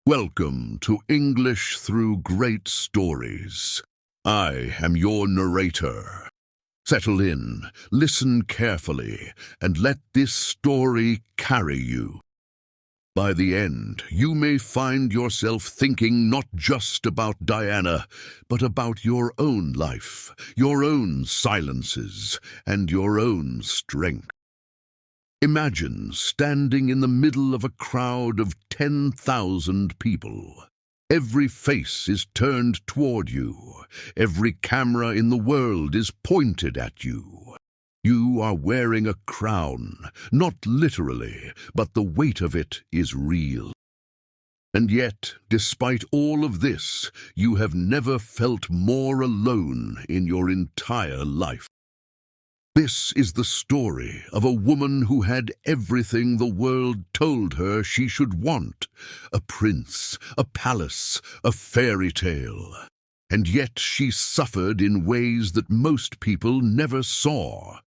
Welcome to English Through Great Stories. I am your narrator. Settle in, listen carefully, and let this story carry you. By the end, you may find yourself thinking not just about Diana, but about your own life, your own silences, and your own strength. Imagine standing in the middle of a crowd of 10,000 people. Every face is turned toward you. Every camera in the world is pointed at you. You are wearing a crown, not literally, but the weight of it is real. And yet, despite all of this, you have never felt more alone in your entire life. This is the story of a woman who had everything the world told her she should want: a prince, a palace, a fairy tale. And yet she suffered in ways that most people never saw,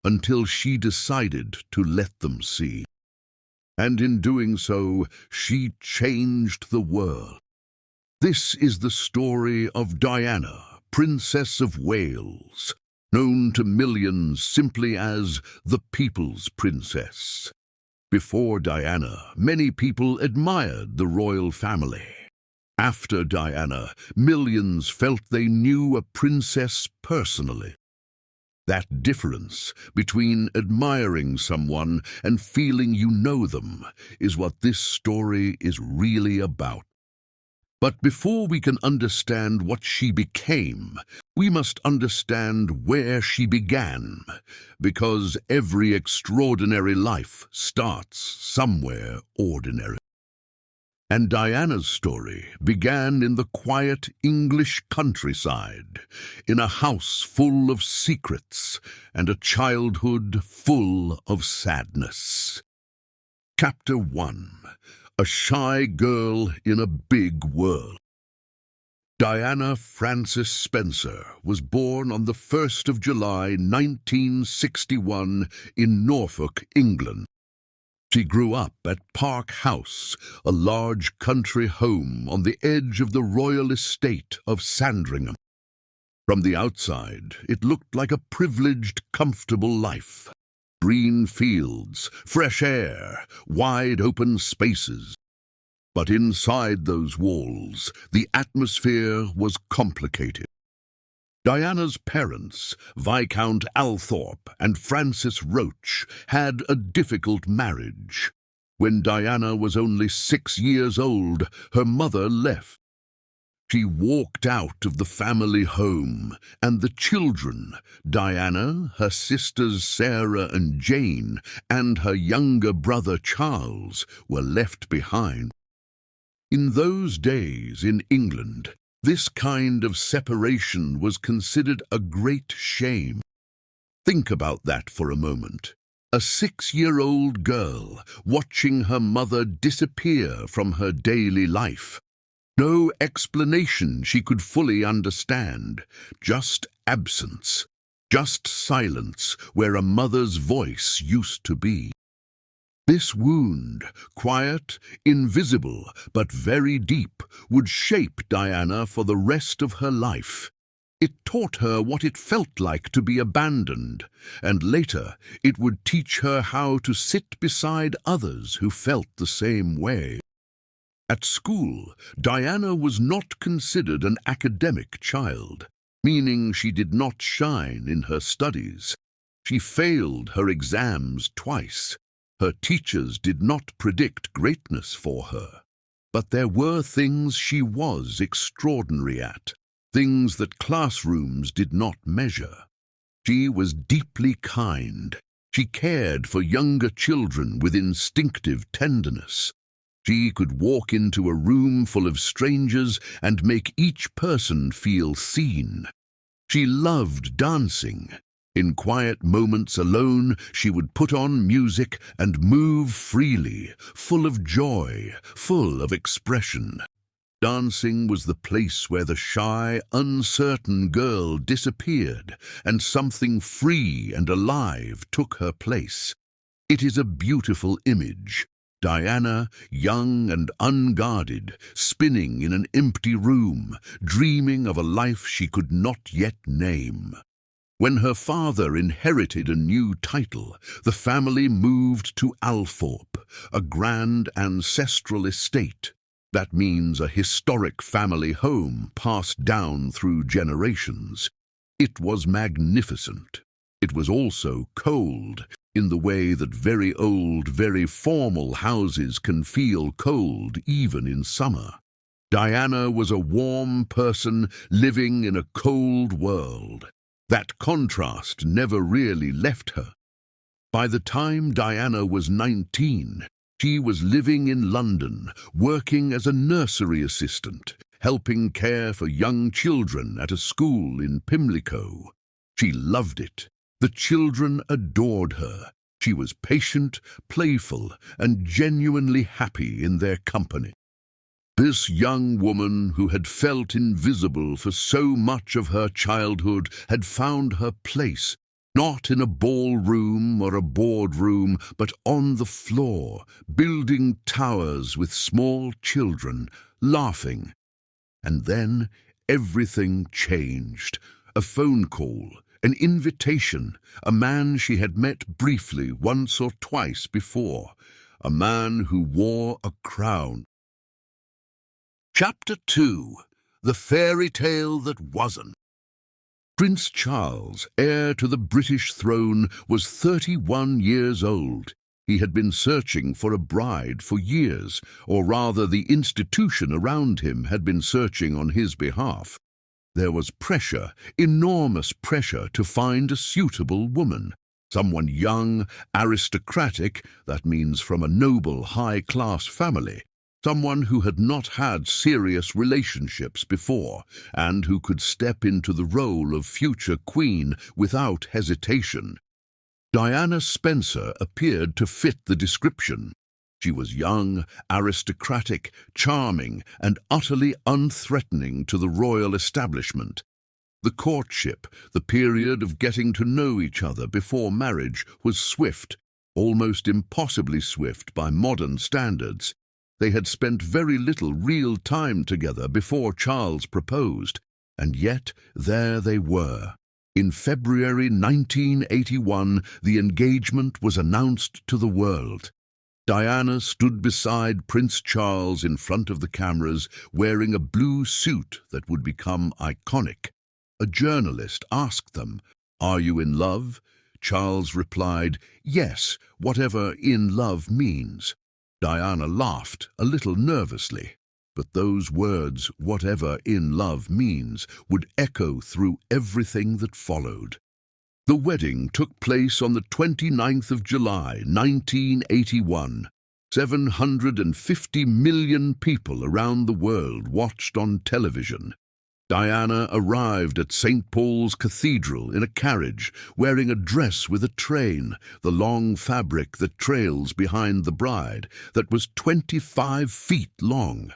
until she decided to let them see. And in doing so, she changed the world. This is the story of Diana, Princess of Wales, known to millions simply as the People's Princess. Before Diana, many people admired the royal family. After Diana, millions felt they knew a princess personally. That difference between admiring someone and feeling you know them is what this story is really about. But before we can understand what she became, we must understand where she began, because every extraordinary life starts somewhere ordinary. And Diana's story began in the quiet English countryside, in a house full of secrets and a childhood full of sadness. Chapter 1. A shy girl in a big world. Diana Frances Spencer was born on the 1st of July, 1961, in Norfolk, England. She grew up at Park House, a large country home on the edge of the royal estate of Sandringham. From the outside, it looked like a privileged, comfortable life. Green fields, fresh air, wide open spaces. But inside those walls, the atmosphere was complicated. Diana's parents, Viscount Althorp and Frances Roach, had a difficult marriage. When Diana was only 6 years old, her mother left. She walked out of the family home, and the children, Diana, her sisters Sarah and Jane, and her younger brother Charles, were left behind. In those days in England, this kind of separation was considered a great shame. Think about that for a moment. A 6-year-old girl watching her mother disappear from her daily life. No explanation she could fully understand, just absence, just silence where a mother's voice used to be. This wound, quiet, invisible, but very deep, would shape Diana for the rest of her life. It taught her what it felt like to be abandoned, and later it would teach her how to sit beside others who felt the same way. At school, Diana was not considered an academic child, meaning she did not shine in her studies. She failed her exams twice. Her teachers did not predict greatness for her. But there were things she was extraordinary at, things that classrooms did not measure. She was deeply kind. She cared for younger children with instinctive tenderness. She could walk into a room full of strangers and make each person feel seen. She loved dancing. In quiet moments alone, she would put on music and move freely, full of joy, full of expression. Dancing was the place where the shy, uncertain girl disappeared, and something free and alive took her place. It is a beautiful image. Diana, young and unguarded, spinning in an empty room, dreaming of a life she could not yet name. When her father inherited a new title, the family moved to Althorp, a grand ancestral estate. That means a historic family home passed down through generations. It was magnificent. It was also cold, in the way that very old, very formal houses can feel cold even in summer. Diana was a warm person living in a cold world. That contrast never really left her. By the time Diana was 19, she was living in London, working as a nursery assistant, helping care for young children at a school in Pimlico. She loved it. The children adored her. She was patient, playful, and genuinely happy in their company. This young woman, who had felt invisible for so much of her childhood, had found her place, not in a ballroom or a boardroom, but on the floor, building towers with small children, laughing. And then everything changed. A phone call, an invitation, a man she had met briefly once or twice before, a man who wore a crown. Chapter 2. The Fairy Tale That Wasn't. Prince Charles, heir to the British throne, was 31 years old. He had been searching for a bride for years, or rather the institution around him had been searching on his behalf. There was pressure, enormous pressure, to find a suitable woman. Someone young, aristocratic, that means from a noble, high-class family. Someone who had not had serious relationships before, and who could step into the role of future queen without hesitation. Diana Spencer appeared to fit the description. She was young, aristocratic, charming, and utterly unthreatening to the royal establishment. The courtship, the period of getting to know each other before marriage, was swift, almost impossibly swift by modern standards. They had spent very little real time together before Charles proposed, and yet there they were. In February 1981, the engagement was announced to the world. Diana stood beside Prince Charles in front of the cameras, wearing a blue suit that would become iconic. A journalist asked them, "Are you in love?" Charles replied, "Yes, whatever in love means." Diana laughed, a little nervously, but those words, "whatever in love means," would echo through everything that followed. The wedding took place on the 29th of July, 1981. 750 million people around the world watched on television. Diana arrived at St. Paul's Cathedral in a carriage, wearing a dress with a train, the long fabric that trails behind the bride, that was 25 feet long.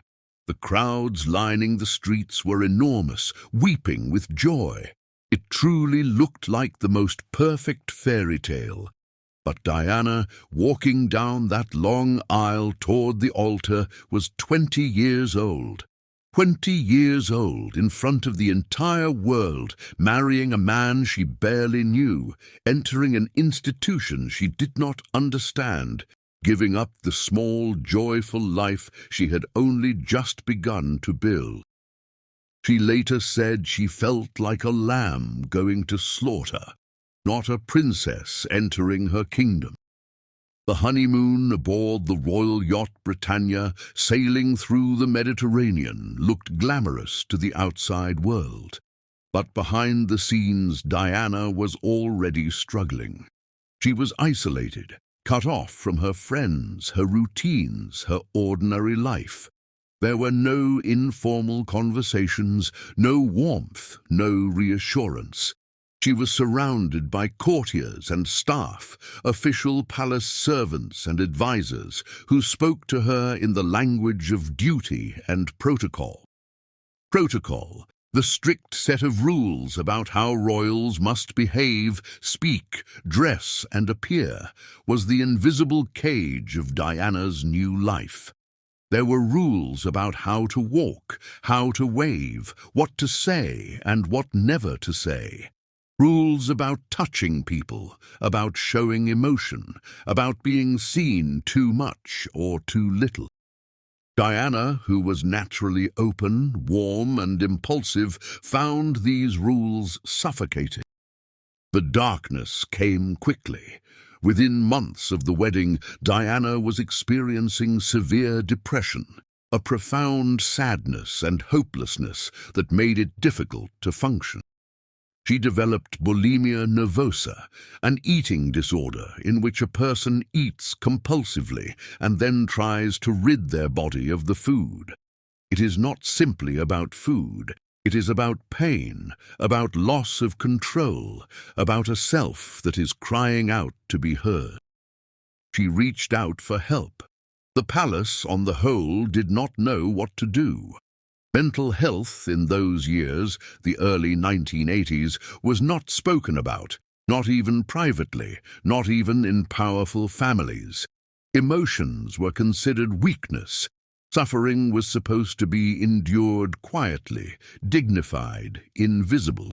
The crowds lining the streets were enormous, weeping with joy. It truly looked like the most perfect fairy tale. But Diana, walking down that long aisle toward the altar, was 20 years old. 20 years old, in front of the entire world, marrying a man she barely knew, entering an institution she did not understand, giving up the small, joyful life she had only just begun to build. She later said she felt like a lamb going to slaughter, not a princess entering her kingdom. The honeymoon aboard the royal yacht Britannia, sailing through the Mediterranean, looked glamorous to the outside world. But behind the scenes, Diana was already struggling. She was isolated, cut off from her friends, her routines, her ordinary life. There were no informal conversations, no warmth, no reassurance. She was surrounded by courtiers and staff, official palace servants and advisers, who spoke to her in the language of duty and protocol. Protocol, The strict set of rules about how royals must behave, speak, dress, and appear was the invisible cage of Diana's new life. There were rules about how to walk, how to wave, what to say, and what never to say. Rules about touching people, about showing emotion, about being seen too much or too little. Diana, who was naturally open, warm, and impulsive, found these rules suffocating. The darkness came quickly. Within months of the wedding, Diana was experiencing severe depression, a profound sadness and hopelessness that made it difficult to function. She developed bulimia nervosa, an eating disorder in which a person eats compulsively and then tries to rid their body of the food. It is not simply about food. It is about pain, about loss of control, about a self that is crying out to be heard. She reached out for help. The palace, on the whole, did not know what to do. Mental health in those years, the early 1980s, was not spoken about, not even privately, not even in powerful families. Emotions were considered weakness. Suffering was supposed to be endured quietly, dignified, invisible.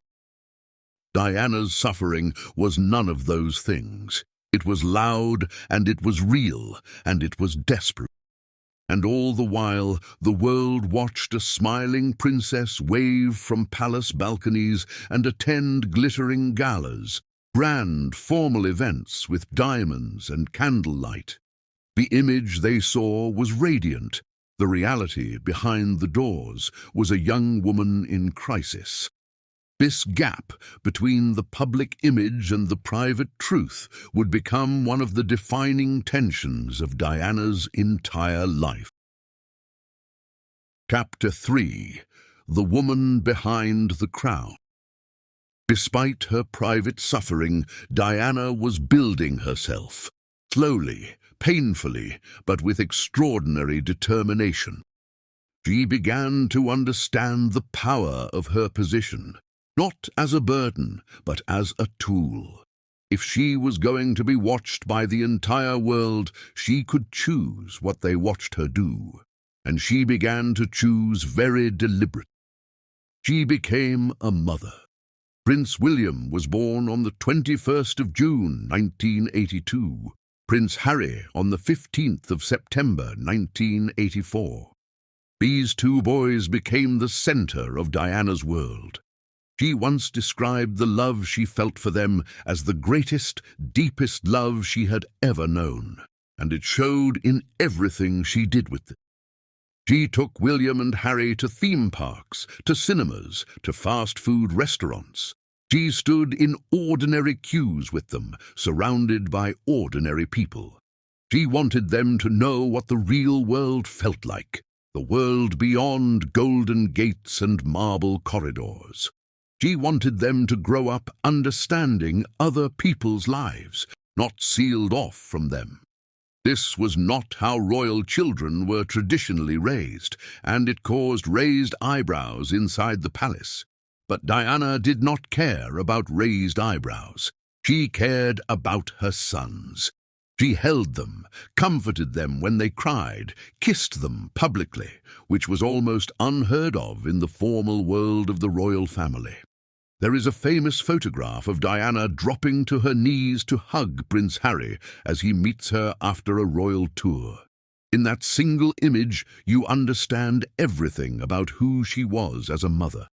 Diana's suffering was none of those things. It was loud, and it was real, and it was desperate. And all the while, the world watched a smiling princess wave from palace balconies and attend glittering galas, grand formal events with diamonds and candlelight. The image they saw was radiant. The reality behind the doors was a young woman in crisis. This gap between the public image and the private truth would become one of the defining tensions of Diana's entire life. Chapter 3: The Woman Behind the Crown. Despite her private suffering, Diana was building herself, slowly, painfully, but with extraordinary determination. She began to understand the power of her position, not as a burden, but as a tool. If she was going to be watched by the entire world, she could choose what they watched her do, and she began to choose very deliberately. She became a mother. Prince William was born on the 21st of June, 1982. Prince Harry on the 15th of September, 1984. These two boys became the center of Diana's world. She once described the love she felt for them as the greatest, deepest love she had ever known, and it showed in everything she did with them. She took William and Harry to theme parks, to cinemas, to fast food restaurants. She stood in ordinary queues with them, surrounded by ordinary people. She wanted them to know what the real world felt like, the world beyond golden gates and marble corridors. She wanted them to grow up understanding other people's lives, not sealed off from them. This was not how royal children were traditionally raised, and it caused raised eyebrows inside the palace. But Diana did not care about raised eyebrows. She cared about her sons. She held them, comforted them when they cried, kissed them publicly, which was almost unheard of in the formal world of the royal family. There is a famous photograph of Diana dropping to her knees to hug Prince Harry as he meets her after a royal tour. In that single image, you understand everything about who she was as a mother.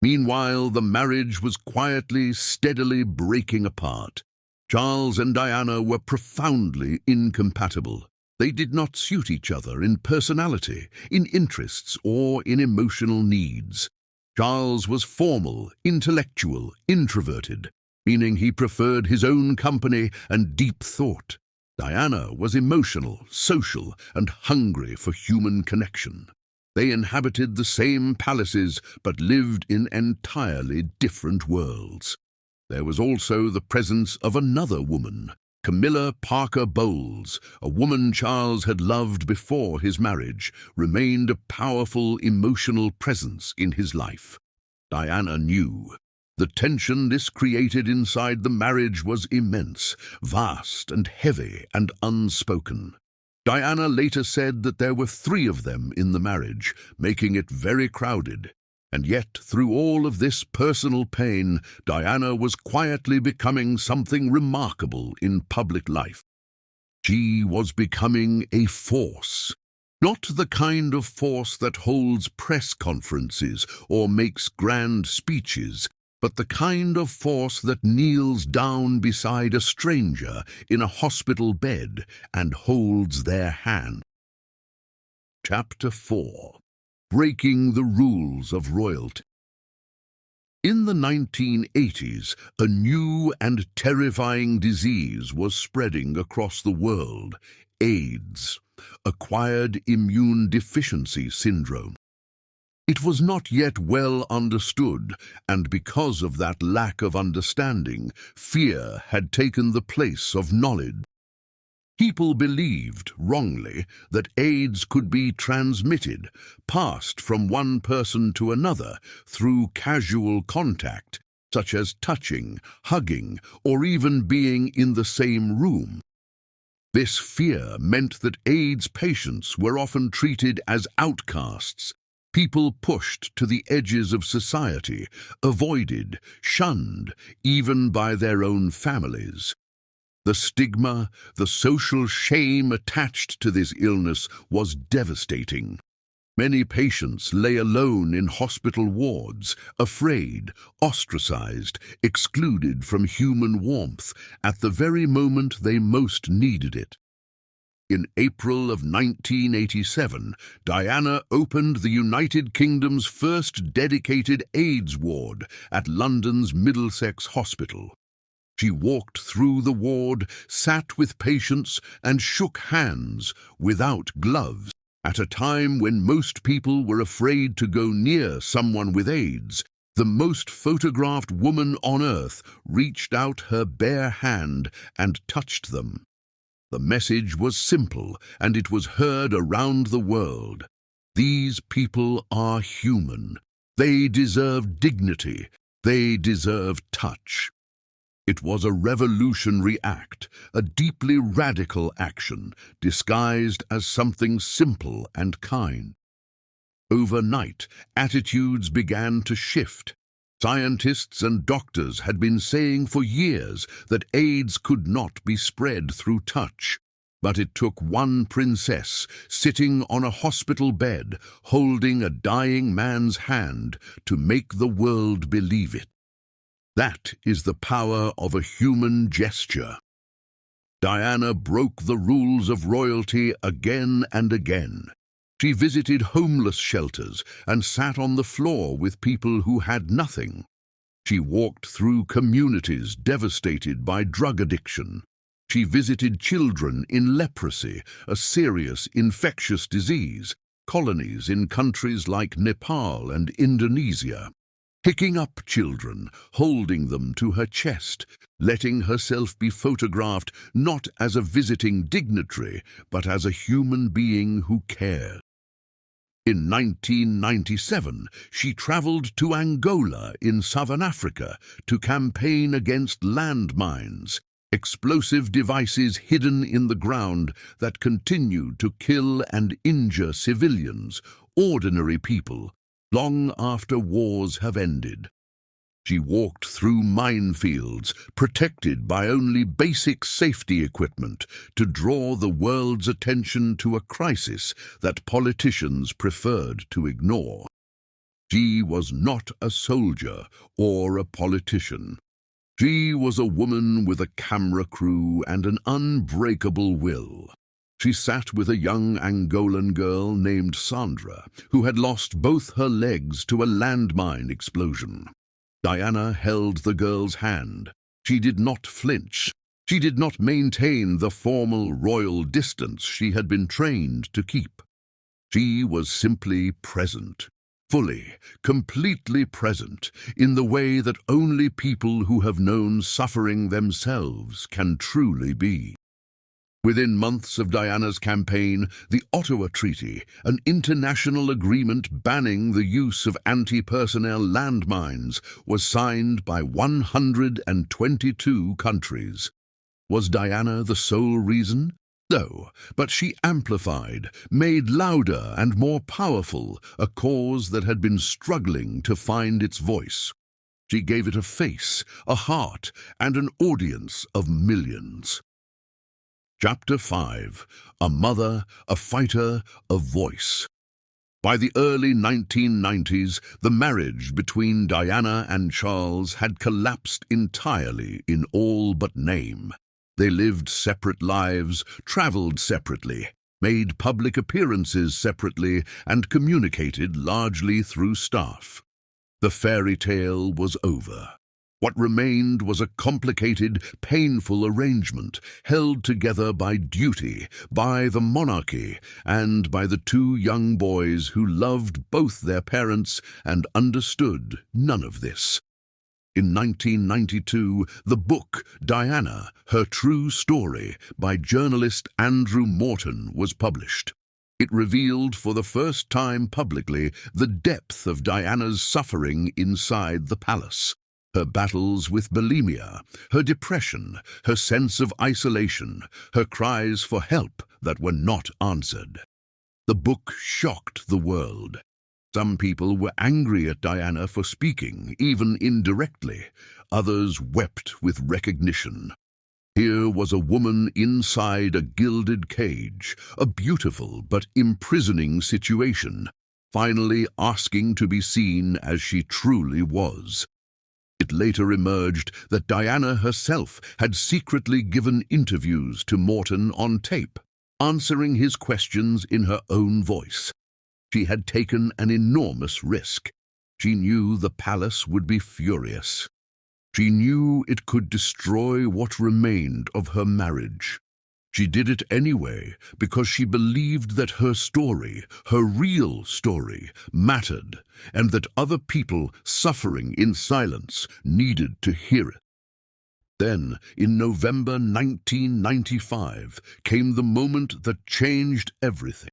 Meanwhile, the marriage was quietly, steadily breaking apart. Charles and Diana were profoundly incompatible. They did not suit each other in personality, in interests, or in emotional needs. Charles was formal, intellectual, introverted, meaning he preferred his own company and deep thought. Diana was emotional, social, and hungry for human connection. They inhabited the same palaces, but lived in entirely different worlds. There was also the presence of another woman, Camilla Parker Bowles, a woman Charles had loved before his marriage, remained a powerful emotional presence in his life. Diana knew. The tension this created inside the marriage was immense, vast and heavy and unspoken. Diana later said that there were 3 of them in the marriage, making it very crowded. And yet, through all of this personal pain, Diana was quietly becoming something remarkable in public life. She was becoming a force. Not the kind of force that holds press conferences or makes grand speeches, but the kind of force that kneels down beside a stranger in a hospital bed and holds their hand. Chapter 4. Breaking the Rules of Royalty. In the 1980s, a new and terrifying disease was spreading across the world: AIDS, acquired immune deficiency syndrome. It was not yet well understood, and because of that lack of understanding, fear had taken the place of knowledge. People believed, wrongly, that AIDS could be transmitted, passed from one person to another through casual contact, such as touching, hugging, or even being in the same room. This fear meant that AIDS patients were often treated as outcasts, people pushed to the edges of society, avoided, shunned, even by their own families. The stigma, the social shame attached to this illness was devastating. Many patients lay alone in hospital wards, afraid, ostracized, excluded from human warmth at the very moment they most needed it. In April of 1987, Diana opened the United Kingdom's first dedicated AIDS ward at London's Middlesex Hospital. She walked through the ward, sat with patients, and shook hands without gloves. At a time when most people were afraid to go near someone with AIDS, the most photographed woman on earth reached out her bare hand and touched them. The message was simple, and it was heard around the world. These people are human. They deserve dignity. They deserve touch. It was a revolutionary act, a deeply radical action, disguised as something simple and kind. Overnight, attitudes began to shift. Scientists and doctors had been saying for years that AIDS could not be spread through touch. But it took one princess sitting on a hospital bed, holding a dying man's hand, to make the world believe it. That is the power of a human gesture. Diana broke the rules of royalty again and again. She visited homeless shelters and sat on the floor with people who had nothing. She walked through communities devastated by drug addiction. She visited children in leprosy, a serious infectious disease, colonies in countries like Nepal and Indonesia. Picking up children, holding them to her chest, letting herself be photographed not as a visiting dignitary, but as a human being who cared. In 1997, she traveled to Angola in southern Africa to campaign against landmines, explosive devices hidden in the ground that continued to kill and injure civilians, ordinary people, long after wars have ended. She walked through minefields, protected by only basic safety equipment, to draw the world's attention to a crisis that politicians preferred to ignore. She was not a soldier or a politician. She was a woman with a camera crew and an unbreakable will. She sat with a young Angolan girl named Sandra, who had lost both her legs to a landmine explosion. Diana held the girl's hand. She did not flinch. She did not maintain the formal royal distance she had been trained to keep. She was simply present, fully, completely present, in the way that only people who have known suffering themselves can truly be. Within months of Diana's campaign, the Ottawa Treaty, an international agreement banning the use of anti-personnel landmines, was signed by 122 countries. Was Diana the sole reason? No, but she amplified, made louder and more powerful a cause that had been struggling to find its voice. She gave it a face, a heart, and an audience of millions. Chapter 5. A Mother, a Fighter, a Voice. By the early 1990s, the marriage between Diana and Charles had collapsed entirely in all but name. They lived separate lives, traveled separately, made public appearances separately, and communicated largely through staff. The fairy tale was over. What remained was a complicated, painful arrangement, held together by duty, by the monarchy, and by the two young boys who loved both their parents and understood none of this. In 1992, the book Diana, Her True Story by journalist Andrew Morton was published. It revealed for the first time publicly the depth of Diana's suffering inside the palace. Her battles with bulimia, her depression, her sense of isolation, her cries for help that were not answered. The book shocked the world. Some people were angry at Diana for speaking, even indirectly. Others wept with recognition. Here was a woman inside a gilded cage, a beautiful but imprisoning situation, finally asking to be seen as she truly was. It later emerged that Diana herself had secretly given interviews to Morton on tape, answering his questions in her own voice. She had taken an enormous risk. She knew the palace would be furious. She knew it could destroy what remained of her marriage. She did it anyway because she believed that her story, her real story, mattered, and that other people suffering in silence needed to hear it. Then, in November 1995, came the moment that changed everything.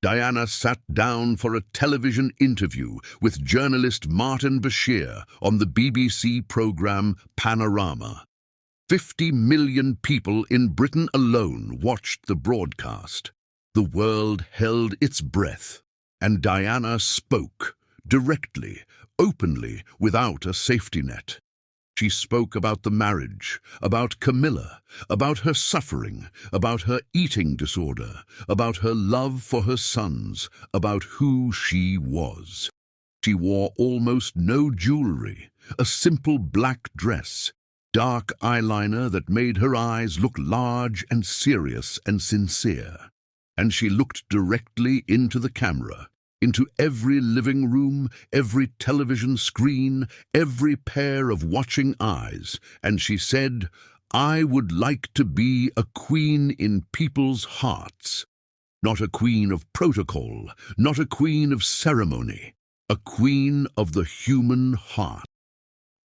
Diana sat down for a television interview with journalist Martin Bashir on the BBC programme Panorama. 50 million people in Britain alone watched the broadcast. The world held its breath, and Diana spoke, directly, openly, without a safety net. She spoke about the marriage, about Camilla, about her suffering, about her eating disorder, about her love for her sons, about who she was. She wore almost no jewelry, a simple black dress, dark eyeliner that made her eyes look large and serious and sincere. And she looked directly into the camera, into every living room, every television screen, every pair of watching eyes, and she said, "I would like to be a queen in people's hearts. Not a queen of protocol, not a queen of ceremony, a queen of the human heart."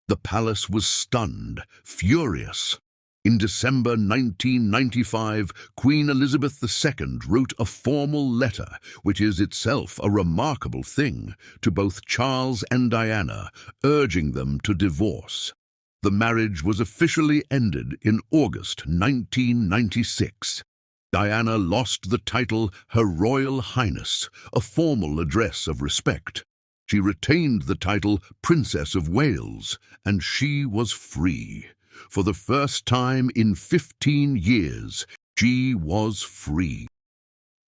The palace was stunned, furious. In December 1995, Queen Elizabeth II wrote a formal letter, which is itself a remarkable thing, to both Charles and Diana, urging them to divorce. The marriage was officially ended in August 1996. Diana lost the title Her Royal Highness, a formal address of respect. She retained the title Princess of Wales, and she was free. For the first time in 15 years, she was free.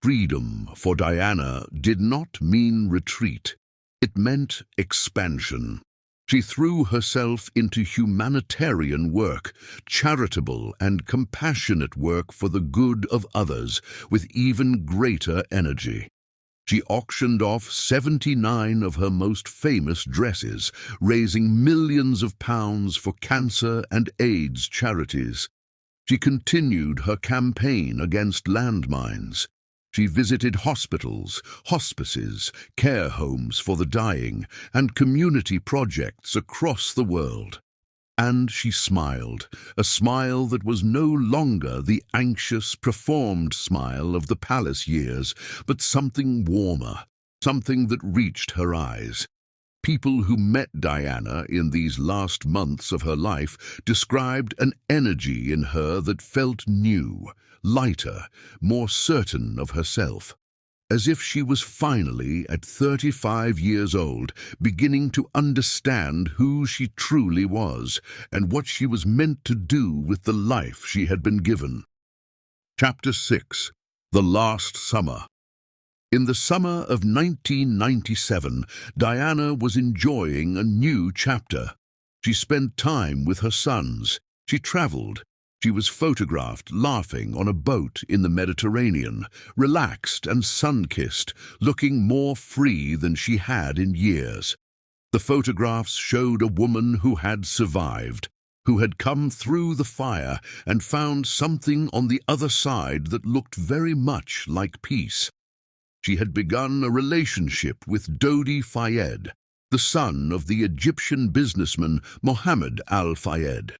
Freedom for Diana did not mean retreat. It meant expansion. She threw herself into humanitarian work, charitable and compassionate work for the good of others, with even greater energy. She auctioned off 79 of her most famous dresses, raising millions of pounds for cancer and AIDS charities. She continued her campaign against landmines. She visited hospitals, hospices, care homes for the dying, and community projects across the world. And she smiled, a smile that was no longer the anxious, performed smile of the palace years, but something warmer, something that reached her eyes. People who met Diana in these last months of her life described an energy in her that felt new, lighter, more certain of herself, as if she was finally, at 35 years old, beginning to understand who she truly was and what she was meant to do with the life she had been given. Chapter 6. The Last Summer. In the summer of 1997, Diana was enjoying a new chapter. She spent time with her sons. She traveled. She was photographed laughing on a boat in the Mediterranean, relaxed and sun-kissed, looking more free than she had in years. The photographs showed a woman who had survived, who had come through the fire and found something on the other side that looked very much like peace. She had begun a relationship with Dodi Fayed, the son of the Egyptian businessman Mohammed al-Fayed.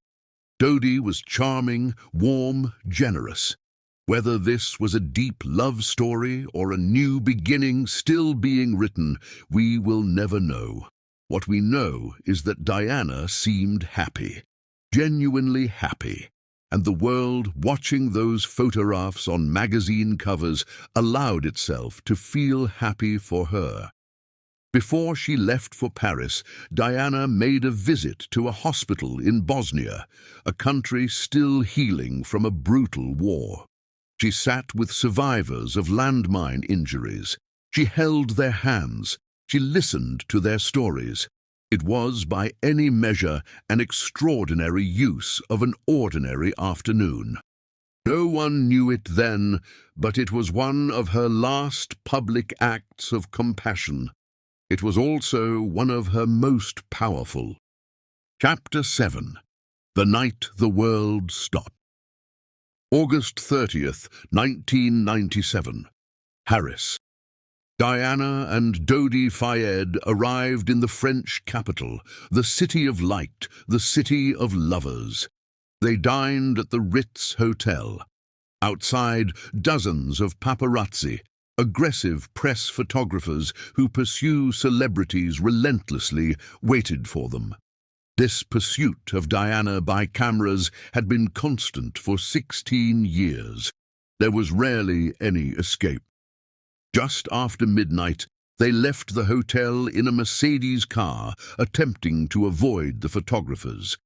Dodi was charming, warm, generous. Whether this was a deep love story or a new beginning still being written, we will never know. What we know is that Diana seemed happy, genuinely happy, and the world, watching those photographs on magazine covers, allowed itself to feel happy for her. Before she left for Paris, Diana made a visit to a hospital in Bosnia, a country still healing from a brutal war. She sat with survivors of landmine injuries. She held their hands. She listened to their stories. It was, by any measure, an extraordinary use of an ordinary afternoon. No one knew it then, but it was one of her last public acts of compassion. It was also one of her most powerful. Chapter 7. The Night the World Stopped. August 30th, 1997. Paris. Diana and Dodi Fayed arrived in the French capital, the city of light, the city of lovers. They dined at the Ritz Hotel. Outside, dozens of paparazzi, aggressive press photographers who pursue celebrities relentlessly, waited for them. This pursuit of Diana by cameras had been constant for 16 years. There was rarely any escape. Just after midnight, they left the hotel in a Mercedes car, attempting to avoid the photographers.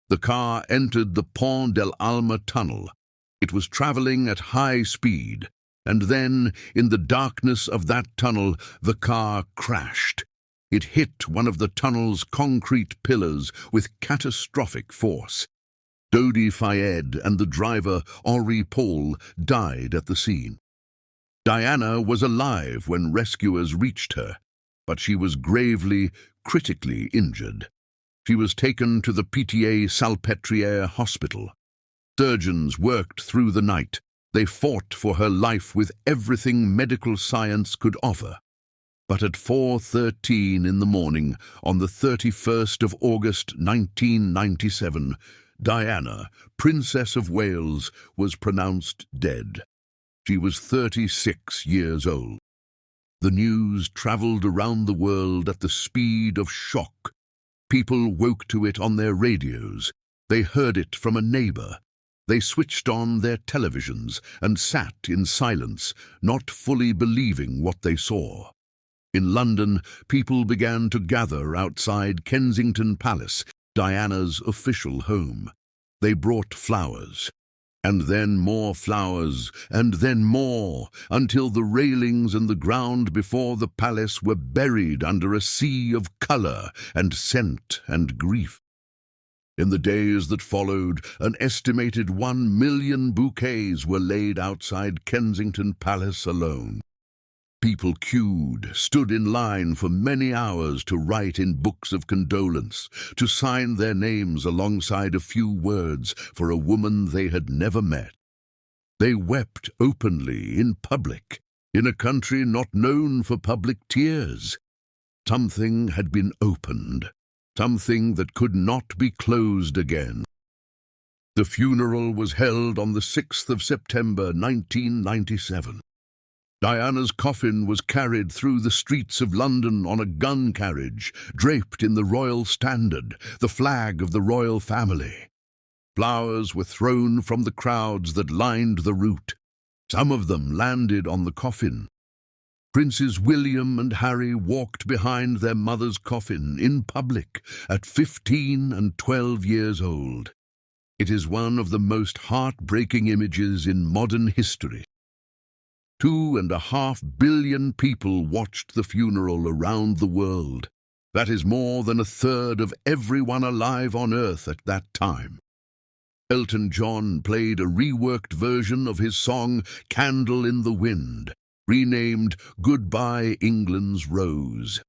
The car entered the Pont del Alma tunnel. It was traveling at high speed, and then, in the darkness of that tunnel, the car crashed. It hit one of the tunnel's concrete pillars with catastrophic force. Dodi Fayed and the driver, Henri Paul, died at the scene. Diana was alive when rescuers reached her, but she was gravely, critically injured. She was taken to the Pitié-Salpêtrière hospital. Surgeons worked through the night. They fought for her life with everything medical science could offer. But at 4:13 in the morning, on the 31st of August 1997, Diana, Princess of Wales, was pronounced dead. She was 36 years old. The news traveled around the world at the speed of shock. People woke to it on their radios. They heard it from a neighbor. They switched on their televisions and sat in silence, not fully believing what they saw. In London, people began to gather outside Kensington Palace, Diana's official home. They brought flowers. And then more flowers, and then more, until the railings and the ground before the palace were buried under a sea of colour and scent and grief. In the days that followed, an estimated 1 million bouquets were laid outside Kensington Palace alone. People queued, stood in line for many hours to write in books of condolence, to sign their names alongside a few words for a woman they had never met. They wept openly in public, in a country not known for public tears. Something had been opened. something that could not be closed again. The funeral was held on the 6th of September 1997. Diana's coffin was carried through the streets of London on a gun carriage, draped in the royal standard, the flag of the royal family. Flowers were thrown from the crowds that lined the route. Some of them landed on the coffin. Princes William and Harry walked behind their mother's coffin in public at 15 and 12 years old. It is one of the most heartbreaking images in modern history. 2.5 billion people watched the funeral around the world. That is more than a third of everyone alive on Earth at that time. Elton John played a reworked version of his song Candle in the Wind, renamed Goodbye England's Rose.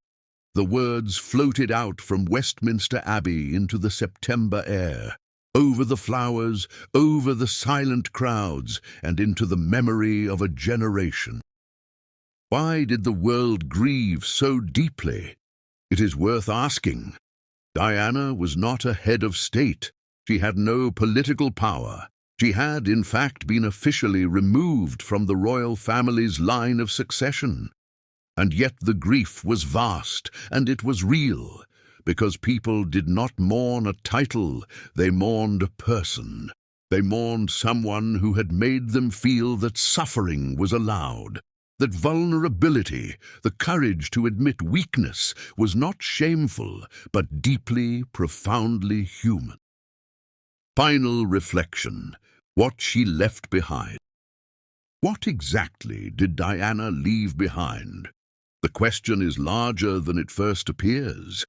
The words floated out from Westminster Abbey into the September air, over the flowers, over the silent crowds, and into the memory of a generation. Why did the world grieve so deeply? It is worth asking. Diana was not a head of state. She had no political power. She had, in fact, been officially removed from the royal family's line of succession. And yet the grief was vast, and it was real, because people did not mourn a title, they mourned a person. They mourned someone who had made them feel that suffering was allowed, that vulnerability, the courage to admit weakness, was not shameful, but deeply, profoundly human. Final reflection: what she left behind. What exactly did Diana leave behind? The question is larger than it first appears.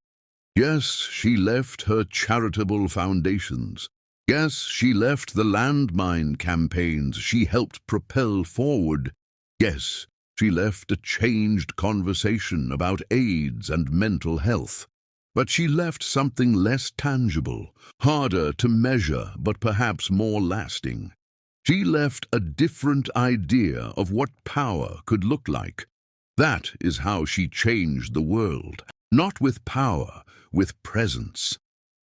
Yes, she left her charitable foundations. Yes, she left the landmine campaigns she helped propel forward. Yes, she left a changed conversation about AIDS and mental health. But she left something less tangible, harder to measure, but perhaps more lasting. She left a different idea of what power could look like. That is how she changed the world. Not with power, with presence.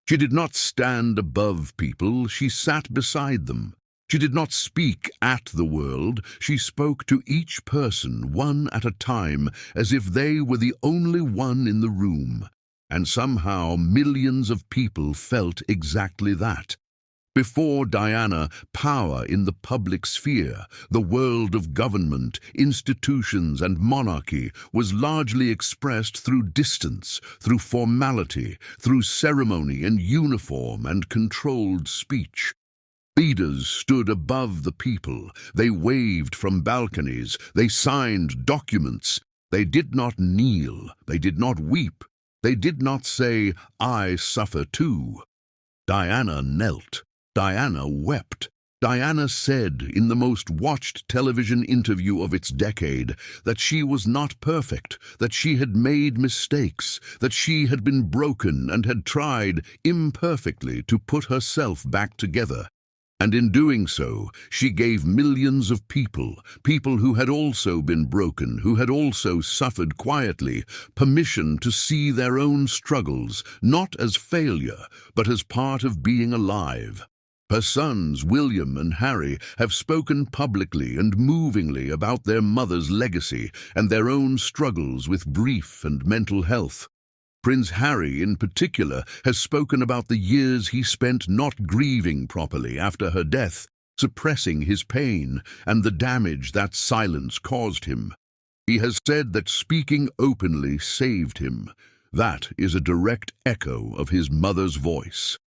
She did not stand above people, she sat beside them. She did not speak at the world, she spoke to each person, one at a time, as if they were the only one in the room. And somehow millions of people felt exactly that. Before Diana, power in the public sphere, the world of government, institutions and monarchy, was largely expressed through distance, through formality, through ceremony and uniform and controlled speech. Leaders stood above the people. They waved from balconies. They signed documents. They did not kneel. They did not weep. They did not say, "I suffer too." Diana knelt. Diana wept. Diana said in the most watched television interview of its decade that she was not perfect, that she had made mistakes, that she had been broken and had tried imperfectly to put herself back together. And in doing so, she gave millions of people who had also been broken, who had also suffered quietly, permission to see their own struggles, not as failure, but as part of being alive. Her sons, William and Harry, have spoken publicly and movingly about their mother's legacy and their own struggles with grief and mental health. Prince Harry, in particular, has spoken about the years he spent not grieving properly after her death, suppressing his pain and the damage that silence caused him. He has said that speaking openly saved him. That is a direct echo of his mother's voice.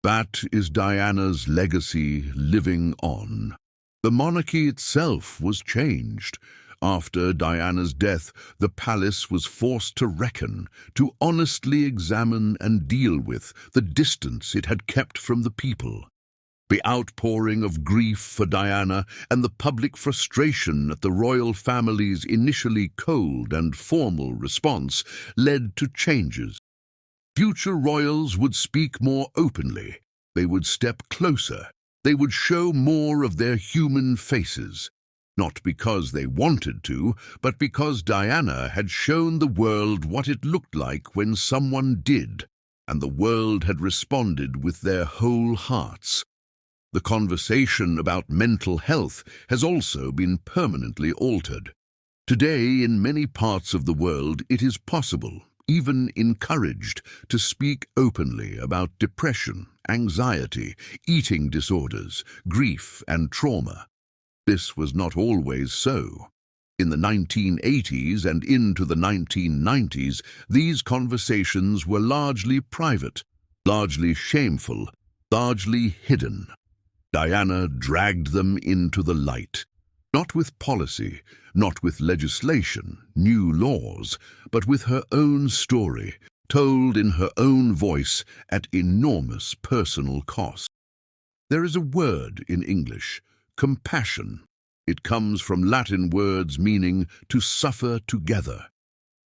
That is Diana's legacy living on. The monarchy itself was changed. After Diana's death, the palace was forced to reckon, to honestly examine and deal with the distance it had kept from the people. The outpouring of grief for Diana and the public frustration at the royal family's initially cold and formal response led to changes. Future royals would speak more openly. They would step closer. They would show more of their human faces. Not because they wanted to, but because Diana had shown the world what it looked like when someone did. and the world had responded with their whole hearts. The conversation about mental health has also been permanently altered. Today, in many parts of the world, it is possible, even encouraged, to speak openly about depression, anxiety, eating disorders, grief, and trauma. This was not always so. In the 1980s and into the 1990s, these conversations were largely private, largely shameful, largely hidden. Diana dragged them into the light, not with policy, not with legislation, new laws, but with her own story, told in her own voice at enormous personal cost. There is a word in English, compassion. It comes from Latin words meaning to suffer together.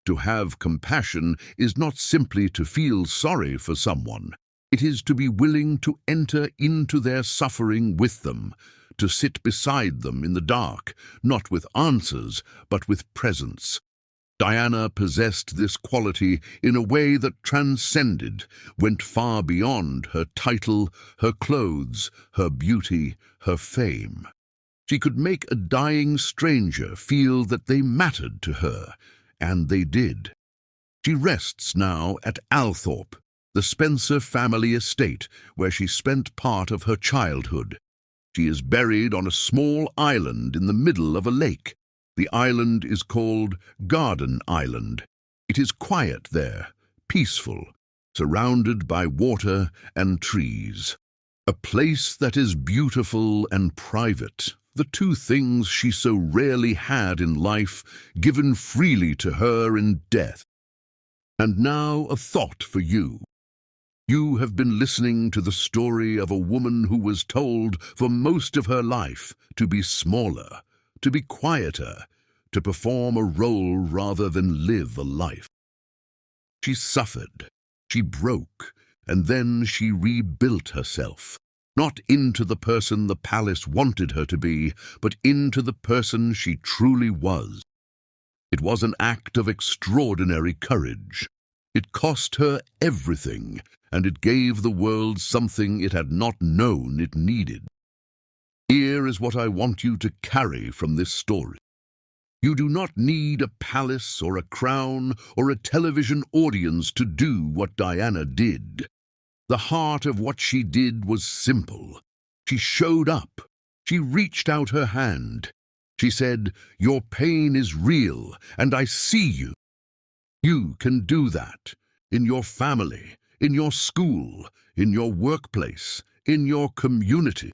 To have compassion is not simply to feel sorry for someone. It is to be willing to enter into their suffering with them, to sit beside them in the dark, not with answers, but with presence. Diana possessed this quality in a way that transcended, went far beyond her title, her clothes, her beauty, her fame. She could make a dying stranger feel that they mattered to her, and they did. She rests now at Althorpe, the Spencer family estate, where she spent part of her childhood. She is buried on a small island in the middle of a lake. The island is called Garden Island. It is quiet there, peaceful, surrounded by water and trees. A place that is beautiful and private, the two things she so rarely had in life, given freely to her in death. And now a thought for you. You have been listening to the story of a woman who was told for most of her life to be smaller, to be quieter, to perform a role rather than live a life. She suffered, she broke, and then she rebuilt herself, not into the person the palace wanted her to be, but into the person she truly was. It was an act of extraordinary courage. It cost her everything, and it gave the world something it had not known it needed. Here is what I want you to carry from this story. You do not need a palace or a crown or a television audience to do what Diana did. The heart of what she did was simple. She showed up. She reached out her hand. She said, "Your pain is real, and I see you." You can do that in your family, in your school, in your workplace, in your community.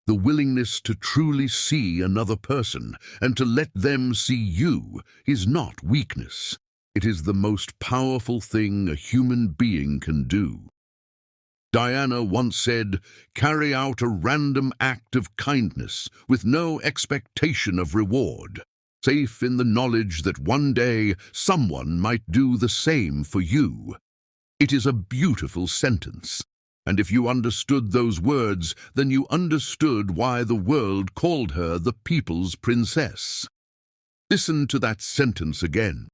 The willingness to truly see another person and to let them see you is not weakness. It is the most powerful thing a human being can do. Diana once said, "Carry out a random act of kindness with no expectation of reward, safe in the knowledge that one day someone might do the same for you." It is a beautiful sentence. And if you understood those words, then you understood why the world called her the People's Princess. Listen to that sentence again.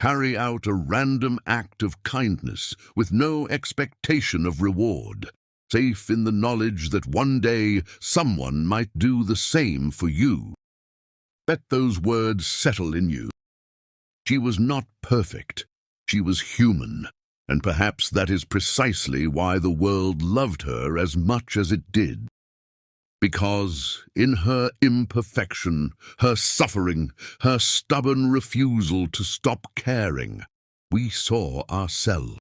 Carry out a random act of kindness with no expectation of reward, safe in the knowledge that one day someone might do the same for you. Let those words settle in you. She was not perfect. She was human. And perhaps that is precisely why the world loved her as much as it did. Because in her imperfection, her suffering, her stubborn refusal to stop caring, we saw ourselves.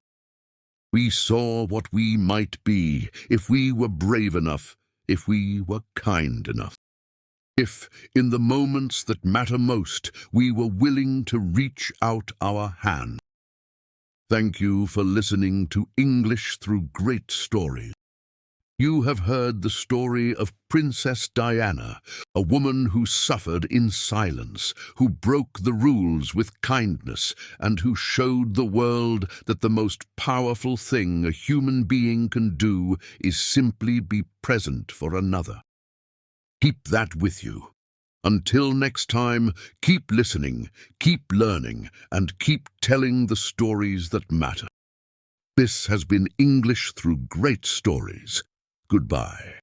We saw what we might be if we were brave enough, if we were kind enough. If, in the moments that matter most, we were willing to reach out our hand. Thank you for listening to English Through Great Stories. You have heard the story of Princess Diana, a woman who suffered in silence, who broke the rules with kindness, and who showed the world that the most powerful thing a human being can do is simply be present for another. Keep that with you. Until next time, keep listening, keep learning, and keep telling the stories that matter. This has been English Through Great Stories. Goodbye.